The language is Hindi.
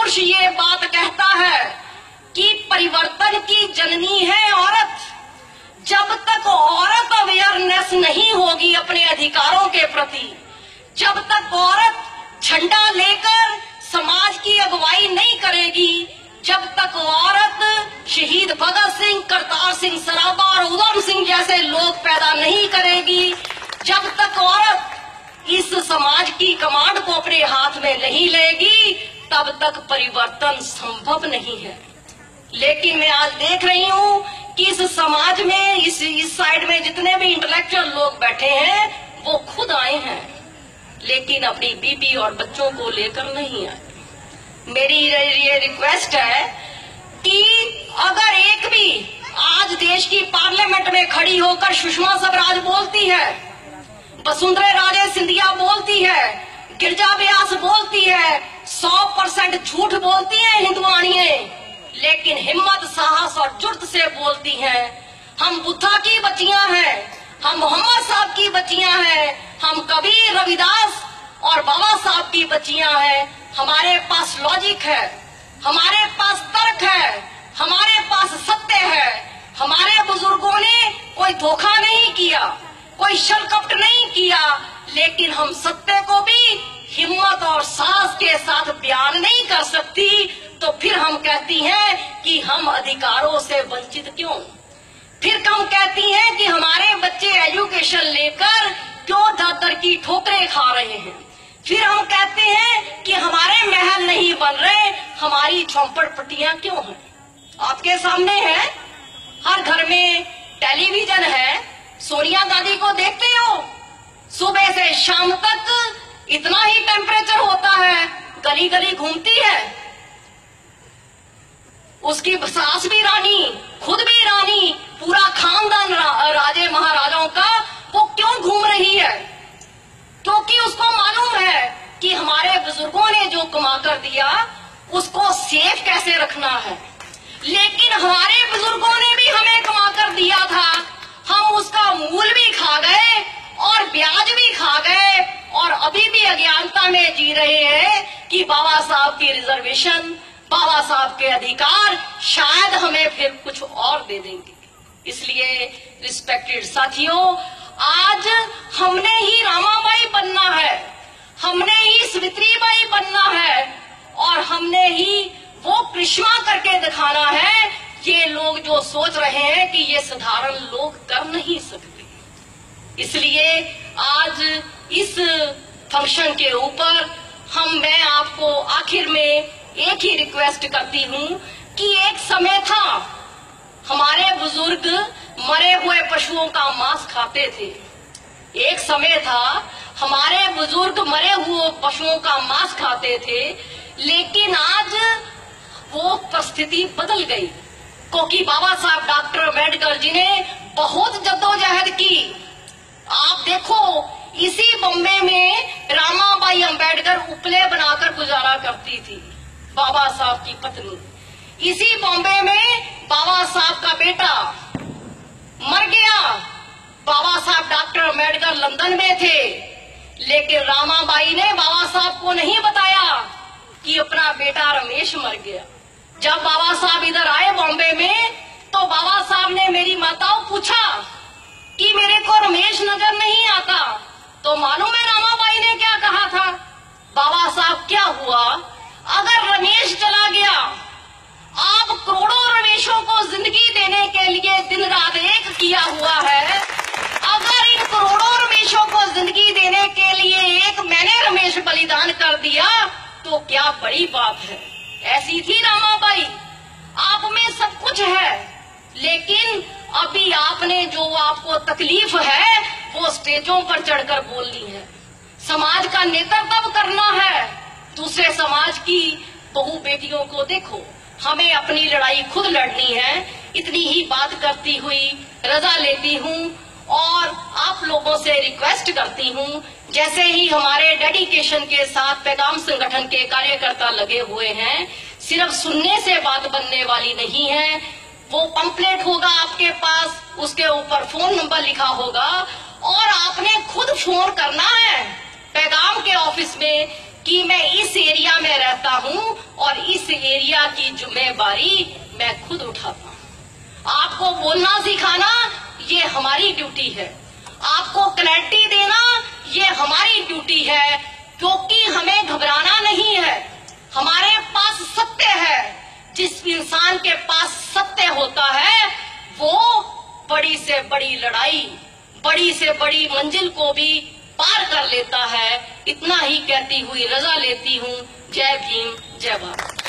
पुरुष ये बात कहता है कि परिवर्तन की जननी है औरत। जब तक औरत अवेयरनेस नहीं होगी अपने अधिकारों के प्रति, जब तक औरत झंडा लेकर समाज की अगुवाई नहीं करेगी, जब तक औरत शहीद भगत सिंह, करतार सिंह सराबा और उधम सिंह जैसे लोग पैदा नहीं करेगी, जब तक औरत इस समाज की कमांड को अपने हाथ में नहीं लेगी, तब तक परिवर्तन संभव नहीं है। लेकिन मैं आज देख रही हूँ कि इस समाज में इस साइड में जितने भी इंटेलेक्चुअल लोग बैठे हैं वो खुद आए हैं, लेकिन अपनी बीबी और बच्चों को लेकर नहीं आए। मेरी ये रिक्वेस्ट है कि अगर एक भी आज देश की पार्लियामेंट में खड़ी होकर सुषमा स्वराज बोलती है, वसुंधरा राजे सिंधिया बोलती है, गिरिजा व्यास बोलती है, 100% झूठ बोलती है हिंदुआणिये, लेकिन हिम्मत, साहस और जुर्त से बोलती हैं। हम बुद्धा की बच्चियां हैं, हम मोहम्मद साहब की बच्चियां हैं, हम कबीर, रविदास और बाबा साहब की बच्चियां हैं। हमारे पास लॉजिक है, हमारे पास तर्क है, हमारे पास सत्य है। हमारे बुजुर्गों ने कोई धोखा नहीं किया, कोई छल-कपट नहीं किया, लेकिन हम सत्य को भी हिम्मत और साहस के साथ बयान नहीं कर सकती, तो फिर हम कहती हैं कि हम अधिकारों से वंचित क्यों। फिर हम कहती हैं कि हमारे बच्चे एजुकेशन लेकर क्यों दर-दर की ठोकरें खा रहे हैं। फिर हम कहते हैं कि हमारे महल नहीं बन रहे, हमारी झोंपड़पट्टियां क्यों हैं। आपके सामने है, हर घर में टेलीविजन है, सोनिया गांधी को देखते हो, सुबह से शाम तक इतना ही टेम्परेचर होता है, गली गली घूमती है, उसकी सास भी रानी, खुद भी रानी, पूरा खानदान राजे महाराजाओं का, वो क्यों घूम रही है? क्योंकि उसको मालूम है कि हमारे बुजुर्गों ने जो कमा कर दिया उसको सेफ कैसे रखना है। लेकिन हमारे बुजुर्गों ने भी हमें कमा कर दिया था, हम उसका मूल भी खा गए और ब्याज भी खा गए, और अभी भी अज्ञानता में जी रहे हैं कि बाबा साहब की रिजर्वेशन, बाबा साहब के अधिकार शायद हमें फिर कुछ और दे देंगे। इसलिए रिस्पेक्टेड साथियों, आज हमने ही रामाबाई बनना है, हमने ही सावित्रीबाई बनना है, और हमने ही वो कृष्णा करके दिखाना है। ये लोग जो सोच रहे हैं कि ये साधारण लोग कर नहीं सकते। इसलिए आज इस फंक्शन के ऊपर मैं आपको आखिर में एक ही रिक्वेस्ट करती हूँ कि एक समय था हमारे बुजुर्ग मरे हुए पशुओं का मांस खाते थे। एक समय था हमारे बुजुर्ग मरे हुए पशुओं का मांस खाते थे, लेकिन आज वो परिस्थिति बदल गई, क्योंकि बाबा साहब डॉक्टर अम्बेडकर जी ने बहुत जद्दोजहद की। आप देखो, इसी बॉम्बे में रामाबाई अम्बेडकर उपले बनाकर गुजारा करती थी, बाबा साहब की पत्नी। इसी बॉम्बे में बाबा साहब का बेटा मर गया। बाबा साहब डॉक्टर अम्बेडकर लंदन में थे, लेकिन रामाबाई ने बाबा साहब को नहीं बताया कि अपना बेटा रमेश मर गया। जब बाबा साहब इधर आए बॉम्बे में, तो बाबा साहब ने मेरी माताओं पूछा कि मेरे को रमेश नजर नहीं आता। तो मालूम है रामाबाई ने क्या कहा था? बाबा साहब, क्या हुआ अगर रमेश चला गया? आप करोड़ों रमेशों को जिंदगी देने के लिए दिन रात एक किया हुआ है। अगर इन करोड़ों रमेशों को जिंदगी देने के लिए एक मैंने रमेश बलिदान कर दिया, तो क्या बड़ी बात है। ऐसी थी रामाबाई। आप में सब कुछ है, लेकिन अभी आपने जो आपको तकलीफ है वो स्टेजों पर चढ़कर बोलनी है। समाज का नेतृत्व करना है। दूसरे समाज की बहू बेटियों को देखो, हमें अपनी लड़ाई खुद लड़नी है। इतनी ही बात करती हुई रजा लेती हूँ और आप लोगों से रिक्वेस्ट करती हूँ, जैसे ही हमारे डेडिकेशन के साथ पैगाम संगठन के कार्यकर्ता लगे हुए हैं, सिर्फ सुनने से बात बनने वाली नहीं है। वो पंपलेट होगा आपके पास, उसके ऊपर फोन नंबर लिखा होगा और आपने खुद फोन करना है पैगाम के ऑफिस में कि मैं इस एरिया में रहता हूं और इस एरिया की जिम्मेदारी मैं खुद उठाता हूं। आपको बोलना सिखाना ये हमारी ड्यूटी है, आपको क्लैरिटी देना ये हमारी ड्यूटी है, क्योंकि हमें घबराना नहीं है। हमारे पास सत्य है। जिस इंसान के पास सत्य होता है वो बड़ी से बड़ी लड़ाई, बड़ी से बड़ी मंजिल को भी पार कर लेता है। इतना ही कहती हुई रजा लेती हूँ। जय भीम, जय भारत।